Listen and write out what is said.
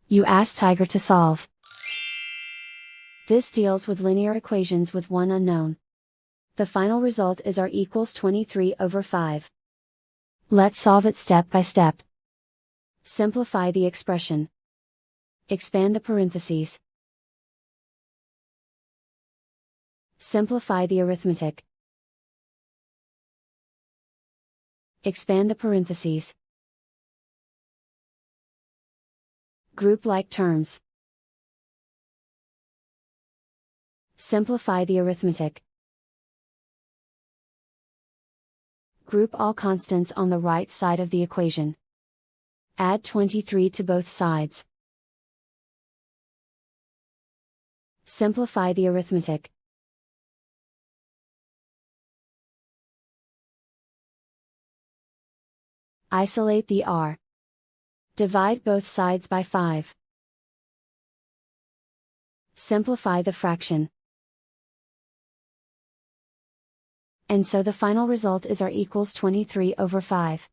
You ask Tiger to solve. This deals with linear equations with one unknown. The final result is r equals 23/5. Let's solve it step by step. Simplify the expression. Expand the parentheses. Simplify the arithmetic. Expand the parentheses. Group like terms. Simplify the arithmetic. Group all constants on the right side of the equation. Add 23 to both sides. Simplify the arithmetic. Isolate the r. Divide both sides by 5. Simplify the fraction. And so the final result is r equals 23/5.